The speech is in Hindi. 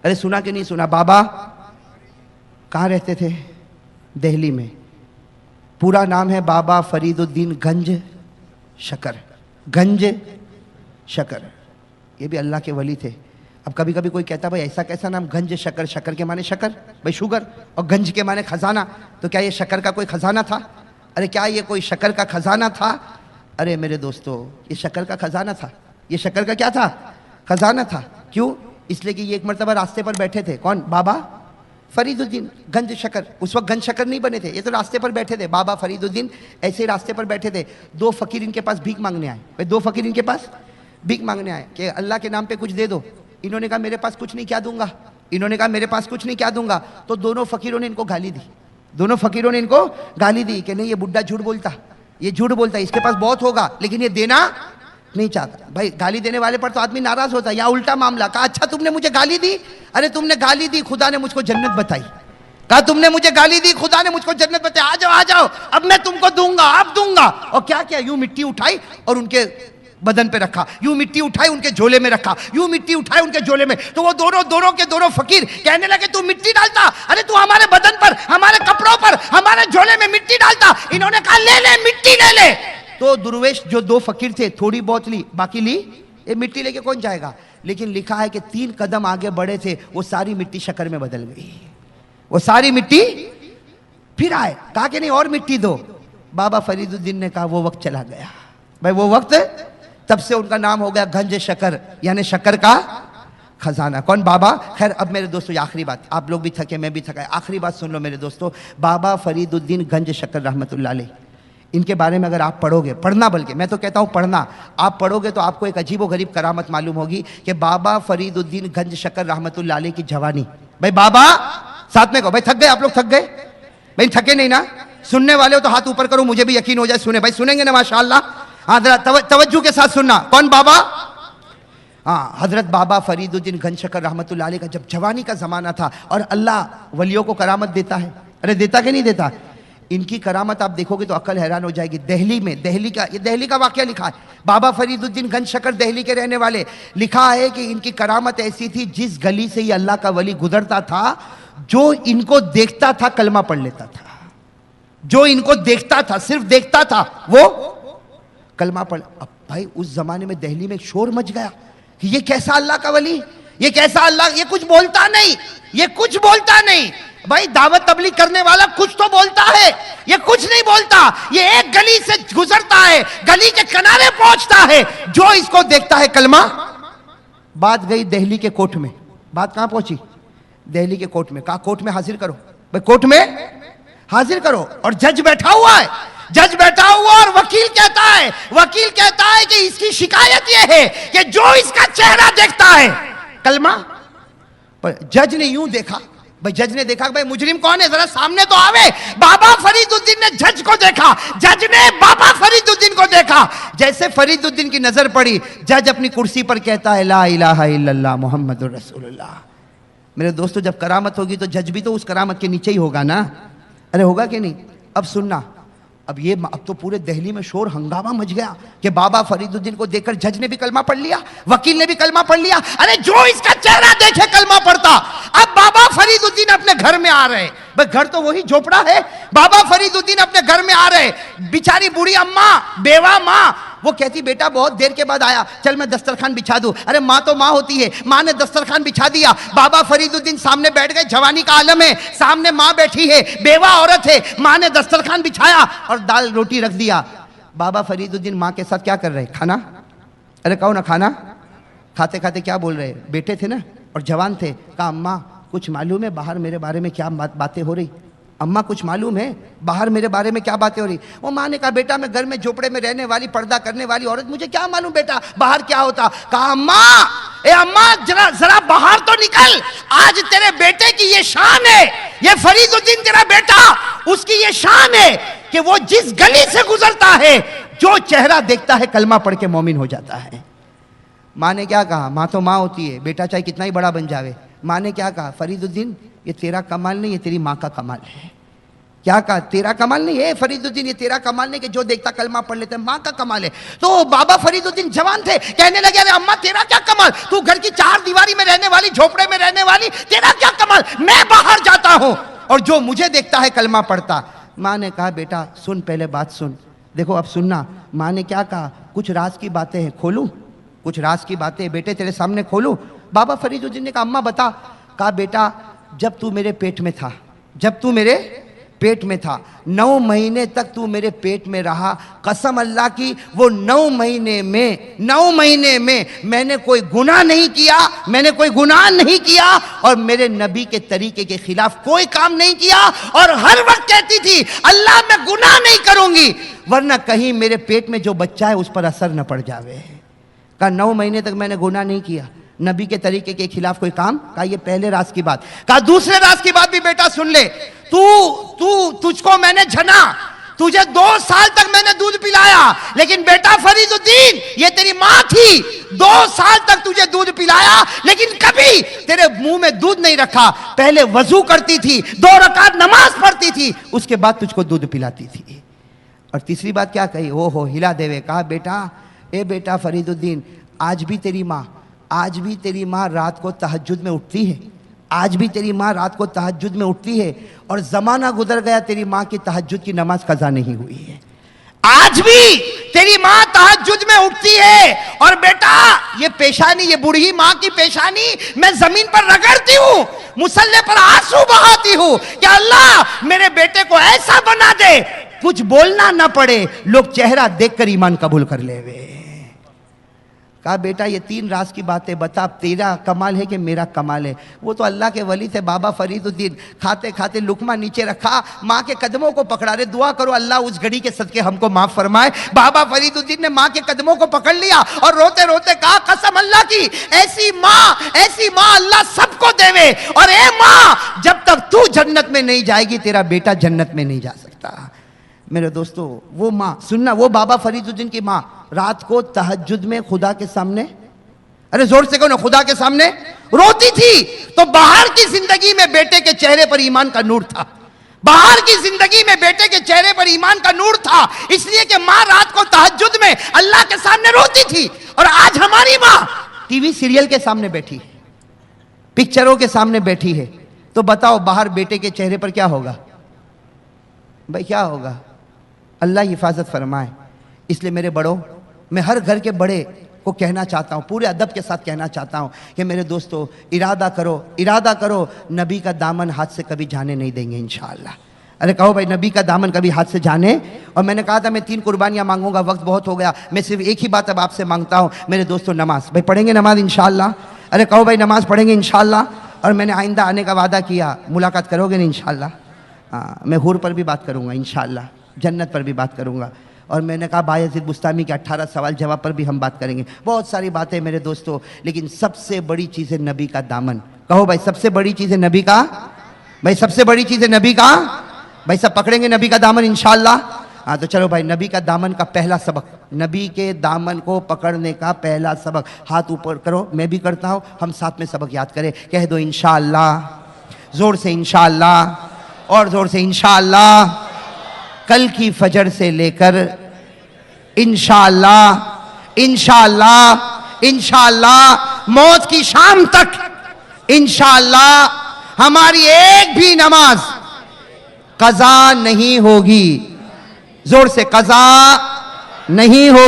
अरे सुना कि नहीं सुना? बाबा कहाँ रहते थे? दिल्ली में। पूरा नाम है बाबा फरीदुद्दीन गंज शकर। गंज शकर, ये भी अल्लाह के वली थे। अब कभी कभी कोई कहता भाई ऐसा कैसा नाम गंज शकर? शकर के माने शकर, भाई शुगर, और गंज के माने खजाना, तो क्या ये शकर का कोई खजाना था? अरे क्या ये कोई शकर का खजाना था? अरे मेरे दोस्तों, ये शकर का खजाना था। ये शकर का क्या था? खजाना था। क्यों? इसलिए कि ये एक मरतबा रास्ते पर बैठे थे। कौन? बाबा फरीदुद्दीन गंज शकर। उस वक्त गंज शकर नहीं बने थे, ये तो रास्ते पर बैठे थे। बाबा फरीदुद्दीन ऐसे रास्ते पर बैठे थे। दो फकीर इनके पास भीख मांगने आए। भाई दो फकीर इनके पास भीख मांगने आए कि अल्लाह के नाम पे कुछ दे दो। इन्होंने कहा मेरे पास कुछ नहीं, क्या दूंगा? इन्होंने कहा मेरे पास कुछ नहीं, क्या दूंगा? तो दोनों फकीरों ने इनको गाली दी। दोनों फकीरों ने इनको गाली दी कि नहीं ये बुड्ढा झूठ बोलता, ये झूठ बोलता, इसके पास बहुत होगा लेकिन ये देना नहीं चाहता। भाई गाली देने वाले पर तो आदमी नाराज होता है। या उल्टा मामला, कहा अच्छा तुमने मुझे गाली दी? अरे तुमने गाली दी, खुदा ने मुझको जन्नत बताई। कहा तुमने मुझे गाली दी, खुदा ने मुझको जन्नत बताई, आ जाओ आ जाओ, अब मैं तुमको दूंगा, अब दूंगा। और क्या क्या, यूं मिट्टी उठाई और उनके बदन पे रखा, यूं मिट्टी उठाई उनके झोले में रखा, यूं मिट्टी उठाई उनके झोले में। तो वो दोनों फकीर कहने लगे तू मिट्टी डालता, अरे तू हमारे बदन पर, हमारे कपड़ों पर, हमारे झोले में मिट्टी डालता। इन्होंने कहा ले ले मिट्टी ले ले। तो दुर्वेश जो दो फकीर थे थोड़ी बहुत ली, बाकी ली, ये मिट्टी लेके कौन जाएगा? लेकिन लिखा है कि 3 कदम आगे बढ़े थे, वो सारी मिट्टी शक्कर में बदल गई। वो सारी मिट्टी फिर आए, कहा कि नहीं और मिट्टी दो। बाबा फरीदुद्दीन ने कहा वो वक्त चला गया। भाई वो वक्त, तब से उनका नाम हो गया गंज शकर, यानी शक्कर का खजाना। कौन? बाबा। खैर अब मेरे दोस्तों, ये आखिरी बात, आप लोग भी थके मैं भी थका, आखिरी बात सुन लो मेरे दोस्तों। बाबा फरीदुद्दीन गंज शकर रहमतुल्लाह अलैह, इनके बारे में अगर आप पढ़ोगे, पढ़ना, बल्कि मैं तो कहता हूँ पढ़ना, आप पढ़ोगे तो आपको एक अजीब व गरीब करामत मालूम होगी कि बाबा फरीदुद्दीन गंज शकर रहमतुल्लाह अलैह की जवानी। भाई बाबा, साथ में कहो। भाई थक गए आप लोग? थक गए भाई? थके नहीं ना? सुनने वाले हो तो हाथ ऊपर करो, मुझे भी यकीन हो जाए। सुने भाई, सुनेंगे ना माशाअल्लाह? हाँ जरा तवज्जो के साथ सुनना। कौन बाबा? हाँ, हजरत बाबा फरीदुद्दीन गंज शकर रहमतुल्लाह अलैह का जब जवानी का जमाना था, और अल्लाह वलियों को करामत देता है। अरे देता कि नहीं देता? इनकी करामत आप देखोगे तो अक्ल हैरान हो जाएगी। दिल्ली में, दिल्ली का वाकया लिखा है। बाबा फरीदुद्दीन गंज शकर दिल्ली के रहने वाले। लिखा है कि इनकी करामत ऐसी थी, जिस गली से ये अल्लाह का वली गुजरता था, जो इनको देखता था कलमा पढ़ लेता था। जो इनको देखता था, सिर्फ देखता था, वो कलमा पढ़। अब भाई उस जमाने में दिल्ली में शोर मच गया कि ये कैसा अल्लाह का वली, ये कैसा अल्लाह, ये कुछ बोलता नहीं, ये कुछ बोलता नहीं। भाई दावत तबलीग करने वाला कुछ तो बोलता है, ये कुछ नहीं बोलता। ये एक गली से गुजरता है, गली के किनारे पहुंचता है, जो इसको देखता है कलमा। बात गई दिल्ली के कोर्ट में। बात कहां पहुंची? दिल्ली के कोर्ट में। कहा कोर्ट में हाजिर करो। भाई कोर्ट में हाजिर करो, और जज बैठा हुआ है। जज बैठा हुआ और वकील कहता है कि इसकी शिकायत यह है कि जो इसका चेहरा देखता है कलमा। पर जज ने यूं देखा, भाई जज ने देखा भाई मुजरिम कौन है, जरा सामने तो आवे। बाबा फरीदुद्दीन ने जज को देखा, जज ने बाबा फरीदुद्दीन को देखा। जैसे फरीदुद्दीन की नजर पड़ी, जज अपनी कुर्सी पर कहता है ला इलाहा इल्लल्लाह मुहम्मदुर रसूलुल्लाह। मेरे दोस्तों, जब करामत होगी तो जज भी तो उस करामत के नीचे ही होगा ना? अरे होगा कि नहीं? अब सुनना, अब तो पूरे दिल्ली में शोर हंगामा मच गया कि बाबा फरीदुद्दीन को देखकर जज ने भी कलमा पढ़ लिया, वकील ने भी कलमा पढ़ लिया। अरे जो इसका चेहरा देखे कलमा पढ़ता। अब बाबा फरीदुद्दीन अपने घर में आ रहे, भाई घर तो वही झोपड़ा है। बाबा फरीदुद्दीन अपने घर में आ रहे, बेचारी बूढ़ी अम्मा, बेवा माँ, वो कहती बेटा बहुत देर के बाद आया, चल मैं दस्तरखान बिछा दूं। अरे माँ तो माँ होती है, माँ ने दस्तरखान बिछा दिया। बाबा फरीदुद्दीन सामने बैठ गए, जवानी का आलम है, सामने माँ बैठी है, बेवा औरत है। माँ ने दस्तरखान बिछाया और दाल रोटी रख दिया। बाबा फरीदुद्दीन माँ के साथ क्या कर रहे? खाना। अरे कहो ना खाना। खाते खाते क्या बोल रहे? बेटे थे ना और जवान थे। कहा अम्मा कुछ मालूम है बाहर मेरे बारे में क्या बातें हो रही? अम्मा कुछ मालूम है बाहर मेरे बारे में क्या बातें हो रही? वो माँ ने कहा बेटा मैं घर में झोपड़े में रहने वाली, पर्दा करने वाली औरत, मुझे क्या मालूम बेटा बाहर क्या होता। कहा अम्मा जरा बाहर तो निकल, आज तेरे बेटे की ये शान है, ये फरीदुद्दीन तेरा बेटा, उसकी ये शान है कि वो जिस गली से गुजरता है, जो चेहरा देखता है कलमा पढ़ के मोमिन हो जाता है। माँ ने क्या कहा? माँ तो माँ होती है, बेटा चाहे कितना ही बड़ा बन जावे। माँ ने क्या कहा? फरीदुद्दीन ये तेरा कमाल नहीं, ये तेरी माँ का कमाल है। क्या कहा? तेरा कमाल नहीं है फरीदुद्दीन, ये तेरा कमाल नहीं कि जो देखता कलमा पढ़ लेते, माँ का कमाल है। तो बाबा फरीदुद्दीन जवान थे, कहने लगे अरे अम्मा तेरा क्या कमाल, तू घर की चार दीवारी में रहने वाली, झोपड़े में रहने वाली, तेरा क्या कमाल, मैं बाहर जाता हूं और जो मुझे देखता है कलमा पढ़ता। माँ ने कहा बेटा सुन, पहले बात सुन, देखो अब सुनना। माँ ने क्या कहा? कुछ राज की बातें हैं, खोलूं? कुछ राज की बातें बेटे तेरे सामने खोलूं? बाबा फरीदुद्दीन ने कहा अम्मा बता। कहा बेटा जब तू मेरे पेट में था, जब तू मेरे पेट में था, 9 महीने तक तू मेरे पेट में रहा, कसम अल्लाह की वो 9 महीने में मैंने कोई गुनाह नहीं किया, मैंने कोई गुनाह नहीं किया और मेरे नबी के तरीके के खिलाफ कोई काम नहीं किया और हर वक्त कहती थी अल्लाह मैं गुनाह नहीं करूंगी वरना कहीं मेरे पेट में जो बच्चा है उस पर असर न पड़ जावे। कहा 9 महीने तक मैंने गुनाह नहीं किया, नबी के तरीके के खिलाफ कोई काम। कहा ये पहले राज की बात। कहा दूसरे राज की बात भी बेटा सुन ले। तुझको मैंने झना, तुझे 2 साल तक मैंने दूध पिलाया, लेकिन बेटा फरीदुद्दीन ये तेरी माँ थी, 2 साल तक तुझे दूध पिलाया लेकिन कभी तेरे मुंह में दूध नहीं रखा। पहले वजू करती थी, 2 रकात नमाज पढ़ती थी, उसके बाद तुझको दूध पिलाती थी। और तीसरी बात क्या कही? ओ हो हिला देवे। कहा बेटा फरीदुद्दीन आज भी तेरी माँ रात को तहज्जुद में उठती है, आज भी तेरी माँ रात को तहज्जुद में उठती है और जमाना गुजर गया तेरी माँ की तहज्जुद की नमाज कज़ा नहीं हुई है। आज भी तेरी माँ तहज्जुद में उठती है और बेटा ये पेशानी, ये बूढ़ी माँ की पेशानी मैं जमीन पर रगड़ती हूँ, मुसल्ले पर आंसू बहाती हूँ कि अल्लाह मेरे बेटे को ऐसा बना दे कुछ बोलना ना पड़े, लोग चेहरा देखकर ईमान कबूल कर लेवे। कहा बेटा ये 3 राज की बातें बता, तेरा कमाल है कि मेरा कमाल है? वो तो अल्लाह के वली थे बाबा फरीदुद्दीन, खाते खाते लुकमा नीचे रखा, माँ के कदमों को पकड़ा रहे, दुआ करो अल्लाह उस घड़ी के सदके हमको माफ फरमाए। बाबा फरीदुद्दीन ने माँ के कदमों को पकड़ लिया और रोते रोते कहा कसम अल्लाह की ऐसी माँ अल्लाह सबको देवे और ए माँ जब तक तू जन्नत में नहीं जाएगी तेरा बेटा जन्नत में नहीं जा सकता। मेरे दोस्तों वो माँ सुनना, वो बाबा फरीदुद्दीन की माँ रात को तहज्जुद में खुदा के सामने, अरे जोर से कहो ना, खुदा के सामने रोती थी। तो बाहर की जिंदगी में बेटे के चेहरे पर ईमान का नूर था, बाहर की जिंदगी में बेटे के चेहरे पर ईमान का नूर था, इसलिए कि माँ रात को तहज्जुद में अल्लाह के सामने रोती थी। और आज हमारी माँ टीवी सीरियल के सामने बैठी है, पिक्चरों के सामने बैठी है, तो बताओ बाहर बेटे के चेहरे पर क्या होगा भाई? क्या होगा? अल्लाह हिफाजत फरमाए। इसलिए मेरे बड़ों, मैं हर घर के बड़े को कहना चाहता हूँ, पूरे अदब के साथ कहना चाहता हूँ कि मेरे दोस्तों इरादा करो, नबी का दामन हाथ से कभी जाने नहीं देंगे इंशाअल्लाह। अरे कहो भाई नबी का दामन कभी हाथ से जाने। और मैंने कहा था मैं 3 कुर्बानियाँ मांगूंगा, वक्त बहुत हो गया, मैं सिर्फ एक ही बात अब आपसे मांगता हूँ मेरे दोस्तों, नमाज। भाई पढ़ेंगे नमाज इंशाअल्लाह? अरे कहो भाई नमाज पढ़ेंगे इंशाअल्लाह? और मैंने आइंदा आने का वादा किया, मुलाकात करोगे ना इंशाअल्लाह? हाँ, मैं हुर पर भी बात करूँगा इंशाअल्लाह, जन्नत पर भी बात करूँगा। और मैंने कहा बायज़ीद बुस्तामी के 18 सवाल जवाब पर भी हम बात करेंगे, बहुत सारी बातें मेरे दोस्तों, लेकिन सबसे बड़ी चीज़ है नबी का दामन। कहो भाई सबसे बड़ी चीज़ है नबी का, भाई सबसे बड़ी चीज़ है नबी का। भाई सब पकड़ेंगे नबी का दामन इंशाअल्लाह? हाँ तो चलो भाई, नबी का दामन का पहला सबक, नबी के दामन को पकड़ने का पहला सबक, हाथ ऊपर करो, मैं भी करता हूँ, हम साथ में सबक याद करें। कह दो इंशाअल्लाह, जोर से इंशाअल्लाह, और जोर से इंशाअल्लाह। कल की फजर से लेकर इंशाअल्लाह इंशाअल्लाह इंशाअल्लाह मौत की शाम तक इंशाअल्लाह हमारी एक भी नमाज कज़ा नहीं होगी। जोर से, कज़ा नहीं होगी।